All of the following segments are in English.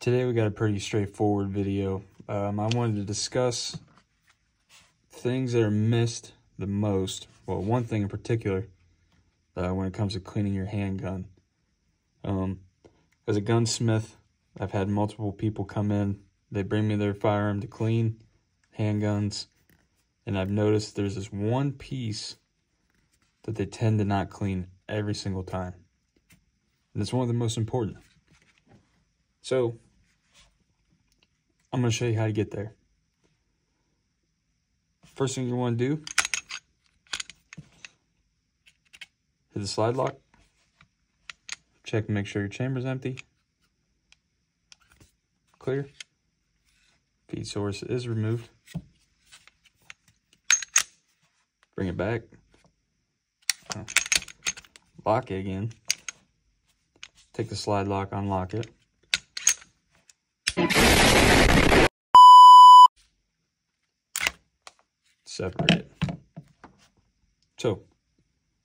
Today we got a pretty straightforward video. I wanted to discuss things that are missed the most. Well, one thing in particular when it comes to cleaning your handgun. As a gunsmith, I've had multiple people come in. They bring me their firearm to clean, handguns, and I've noticed there's this one piece that they tend to not clean every single time. And it's one of the most important. So, I'm going to show you how to get there. First thing you want to do, hit the slide lock. Check and make sure your chamber's empty. Clear. Feed source is removed. Bring it back. Lock it again. Take the slide lock, unlock it. Separate it. So,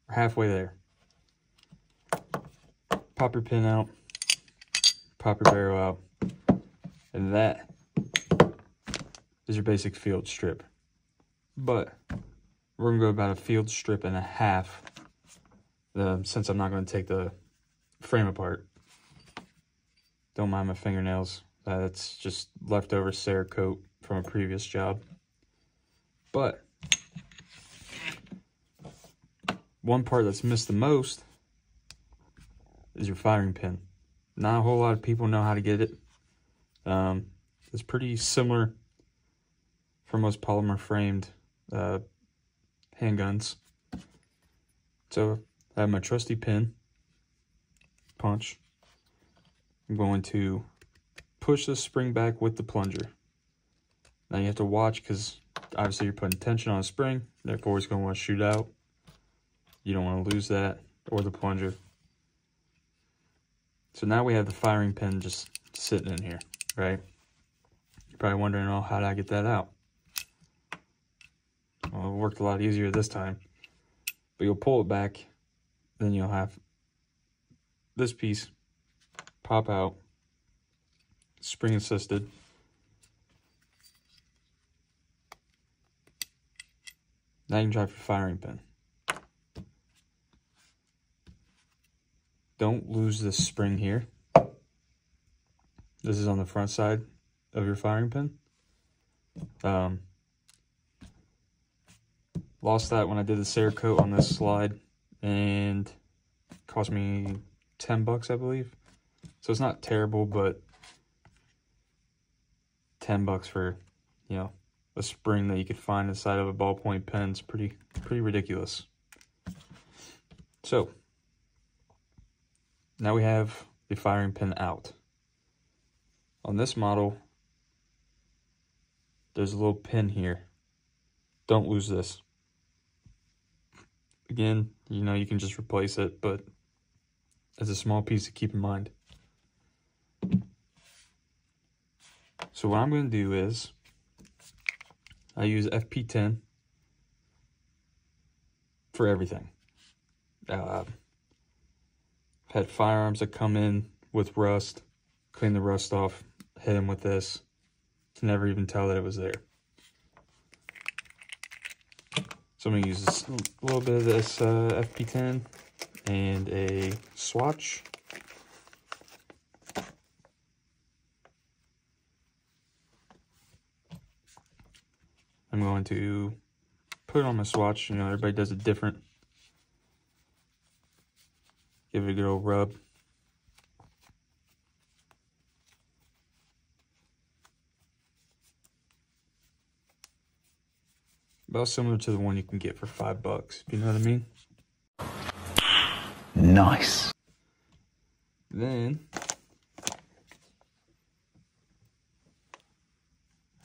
we're halfway there. Pop your pin out. Pop your barrel out. And that is your basic field strip. But we're going to go about a field strip and a half, since I'm not going to take the frame apart. Don't mind my fingernails. That's just leftover Cerakote from a previous job. But one part that's missed the most is your firing pin. Not a whole lot of people know how to get it. It's pretty similar for most polymer framed handguns. So I have my trusty pin, punch. I'm going to push the spring back with the plunger. Now you have to watch because obviously you're putting tension on a spring, therefore it's going to want to shoot out. You don't want to lose that or the plunger. So now we have the firing pin just sitting in here, right? You're probably wondering, oh, how did I get that out? Well, it worked a lot easier this time. But you'll pull it back, then you'll have this piece pop out, spring assisted. Now you can drive your firing pin. Don't lose this spring here. This is on the front side of your firing pin. Lost that when I did the Cerakote on this slide, and it cost me 10 bucks, I believe. So it's not terrible, but 10 bucks for, you know, a spring that you could find inside of a ballpoint pen is pretty ridiculous. So now we have the firing pin out. On this model, there's a little pin here. Don't lose this. Again, you know, you can just replace it, but it's a small piece to keep in mind. So what I'm going to do is, I use FP10 for everything. I've had firearms that come in with rust, clean the rust off, hit them with this, to never even tell that it was there. So I'm going to use a little bit of this FP10 and a swatch. I'm going to put it on my swatch. You know, everybody does it different. Give it a good old rub. About similar to the one you can get for $5, if you know what I mean. Nice. Then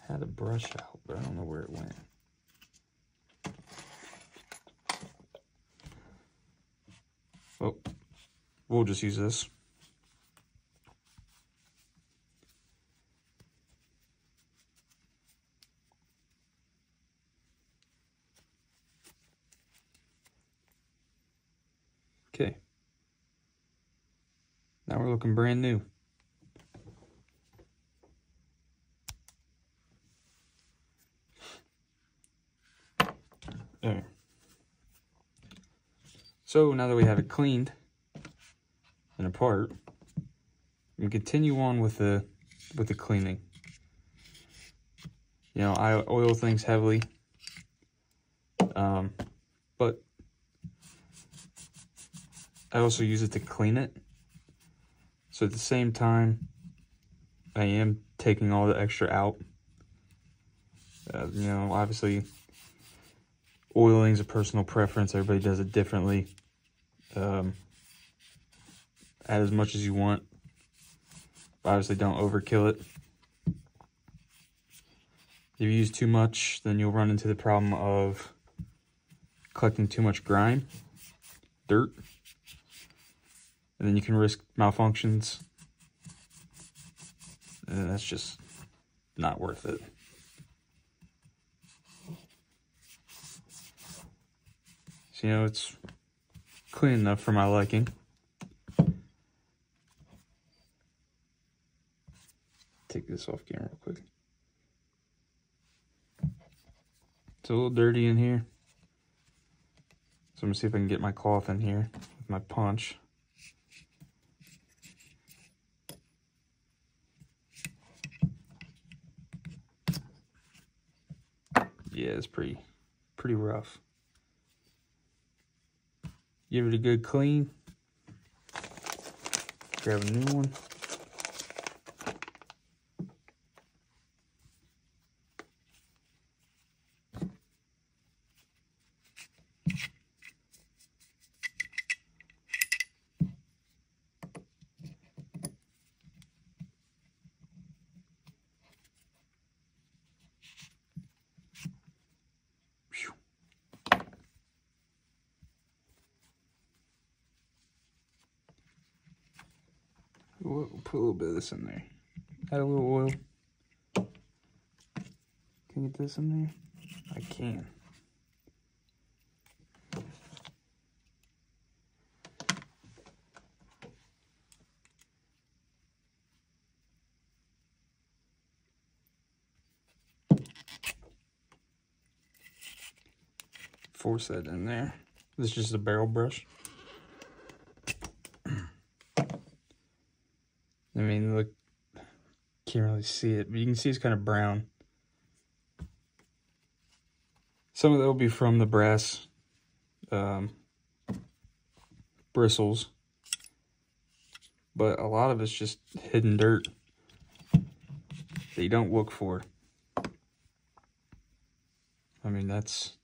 I had a brush out, but I don't know where it went. Oh, we'll just use this. Okay. Now we're looking brand new. So now that we have it cleaned and apart, we can continue on with the cleaning. You know, I oil things heavily, but I also use it to clean it. So at the same time, I am taking all the extra out. You know, obviously, oiling is a personal preference. Everybody does it differently. Add as much as you want. Obviously, don't overkill it. If you use too much, then you'll run into the problem of collecting too much grime, dirt, and then you can risk malfunctions. And that's just not worth it. So, you know, it's clean enough for my liking. Take this off camera real quick. It's a little dirty in here. So I'm gonna see if I can get my cloth in here with my punch. Yeah, it's pretty rough. Give it a good clean. Grab a new one. We'll put a little bit of this in there. Add a little oil. Can I get this in there? I can. Force that in there. This is just a barrel brush. I mean, look, can't really see it, but you can see it's kind of brown. Some of that will be from the brass bristles, but a lot of it's just hidden dirt that you don't look for. I mean, that's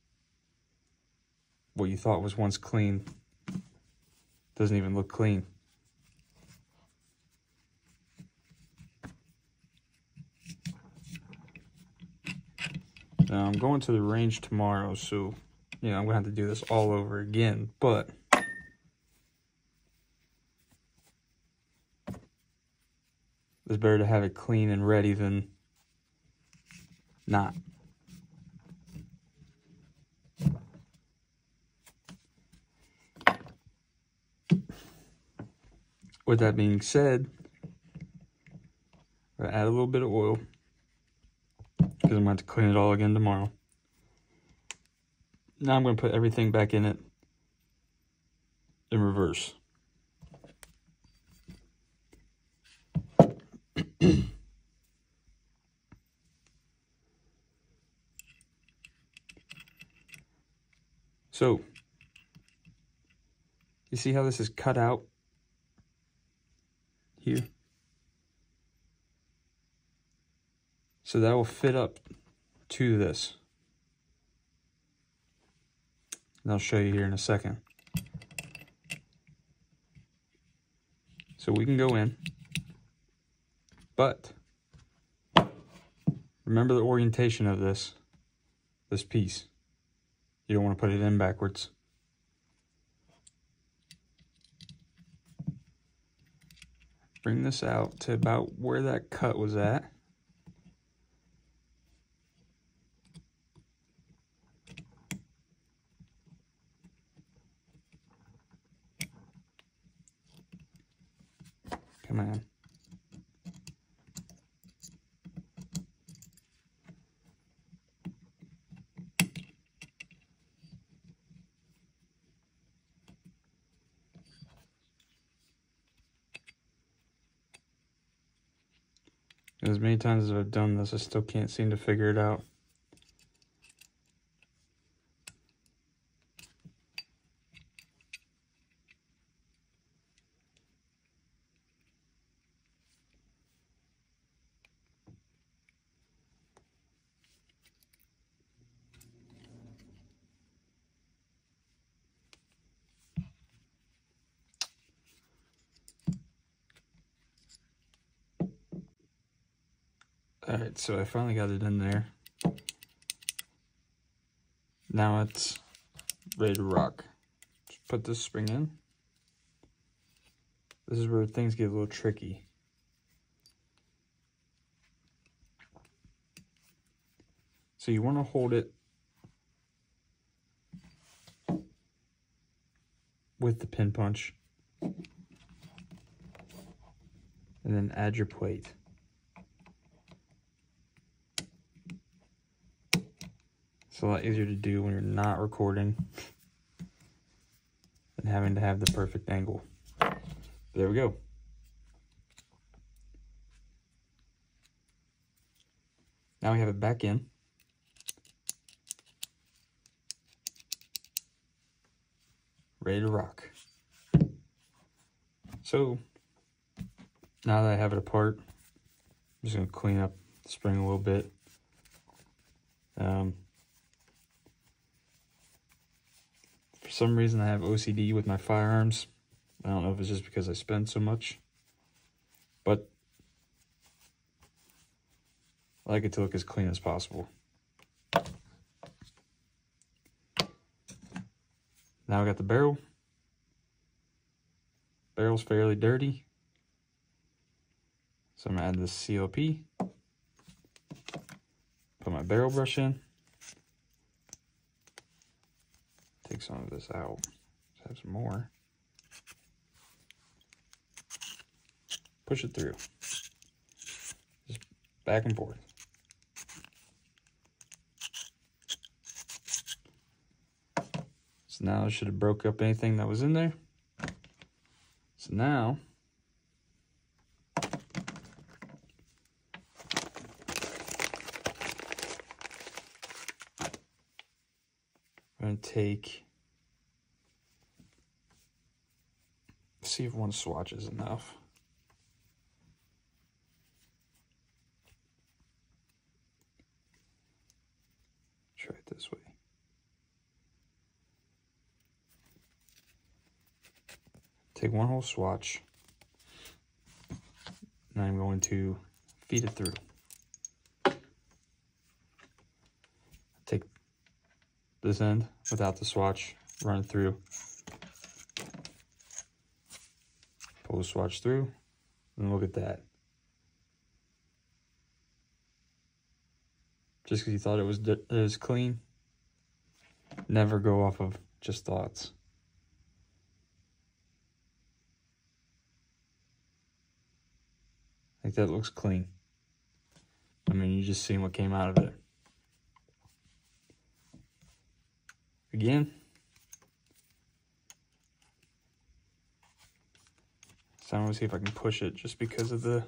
what you thought was once clean. Doesn't even look clean. Now, I'm going to the range tomorrow, so, you know, I'm going to have to do this all over again, but it's better to have it clean and ready than not. With that being said, I'm going to add a little bit of oil, because I'm going to have to clean it all again tomorrow. Now I'm going to put everything back in it in reverse. So, you see how this is cut out here? So that will fit up to this. And I'll show you here in a second. So we can go in, but remember the orientation of this piece. You don't want to put it in backwards. Bring this out to about where that cut was at. Come on. As many times as I've done this, I still can't seem to figure it out. Alright, so I finally got it in there. Now it's ready to rock. Just put this spring in. This is where things get a little tricky. So you want to hold it with the pin punch and then add your plate. It's a lot easier to do when you're not recording than having to have the perfect angle. There we go. Now we have it back in. Ready to rock. So now that I have it apart, I'm just going to clean up the spring a little bit. For some reason I have OCD with my firearms. I don't know if it's just because I spend so much, but I like it to look as clean as possible. Now I got the barrel. Barrel's fairly dirty, so I'm gonna add this CLP. Put my barrel brush in. Take some of this out. Let's have some more. Push it through. Just back and forth. So now I should have broke up anything that was in there. So now I'm going to see if one swatch is enough. Try it this way. Take one whole swatch, and I'm going to feed it through. Take this end without the swatch, run it through, pull the swatch through, and look at that. Just because you thought it was clean, never go off of just thoughts. I think that looks clean. I mean, you just seen what came out of it. Again. So I'm gonna see if I can push it just because of the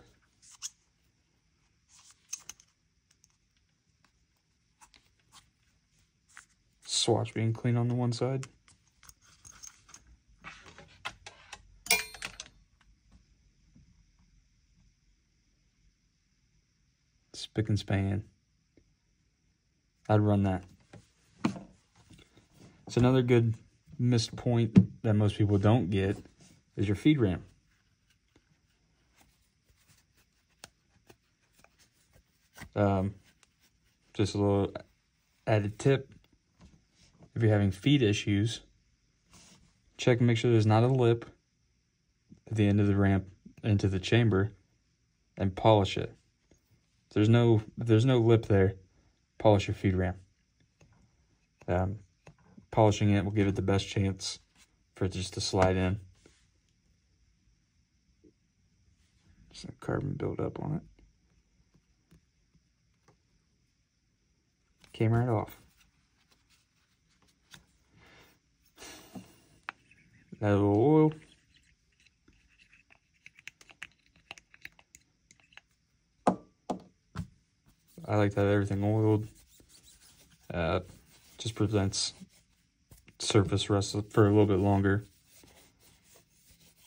swatch being clean on the one side. Spick and span. I'd run that. So another good missed point that most people don't get is your feed ramp. Just a little added tip. If you're having feed issues, check and make sure there's not a lip at the end of the ramp into the chamber and polish it. If there's no lip there, polish your feed ramp. Polishing it will give it the best chance for it just to slide in. Just a carbon buildup on it. Came right off. Add a little oil. I like to have everything oiled. Just prevents surface rust for a little bit longer,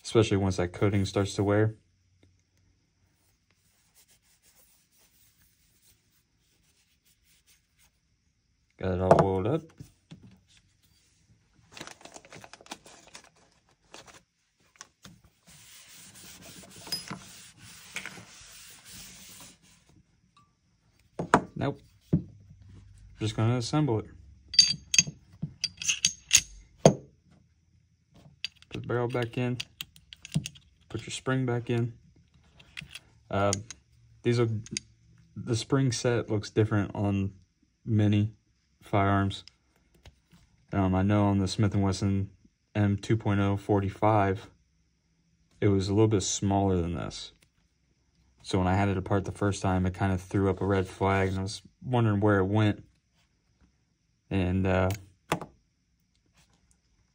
especially once that coating starts to wear. Got it all oiled up. Nope. Just gonna assemble it. Put the barrel back in. Put your spring back in. The spring set looks different on many firearms. I know on the Smith & Wesson M2.0 45, it was a little bit smaller than this. So when I had it apart the first time, it kind of threw up a red flag, and I was wondering where it went. And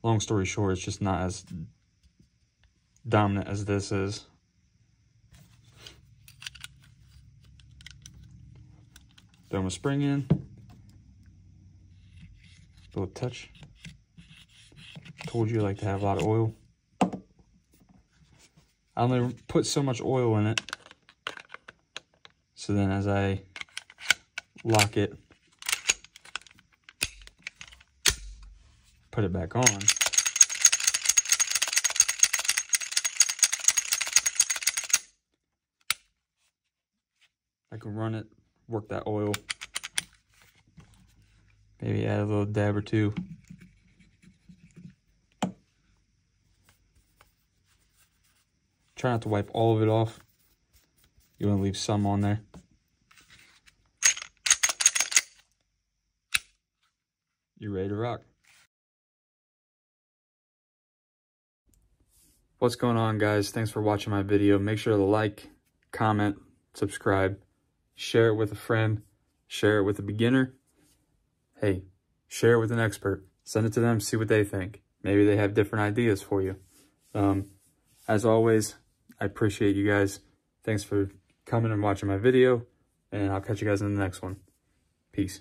long story short, it's just not as dominant as this is. Throw my spring in. A little touch. Told you I like to have a lot of oil. I only put so much oil in it. So then as I lock it, put it back on, I can run it, work that oil, maybe add a little dab or two. Try not to wipe all of it off. You want to leave some on there. You're ready to rock. What's going on, guys? Thanks for watching my video. Make sure to like, comment, subscribe, share it with a friend, share it with a beginner. Hey, share it with an expert. Send it to them, see what they think. Maybe they have different ideas for you. As always, I appreciate you guys. Thanks for coming and watching my video, and I'll catch you guys in the next one. Peace.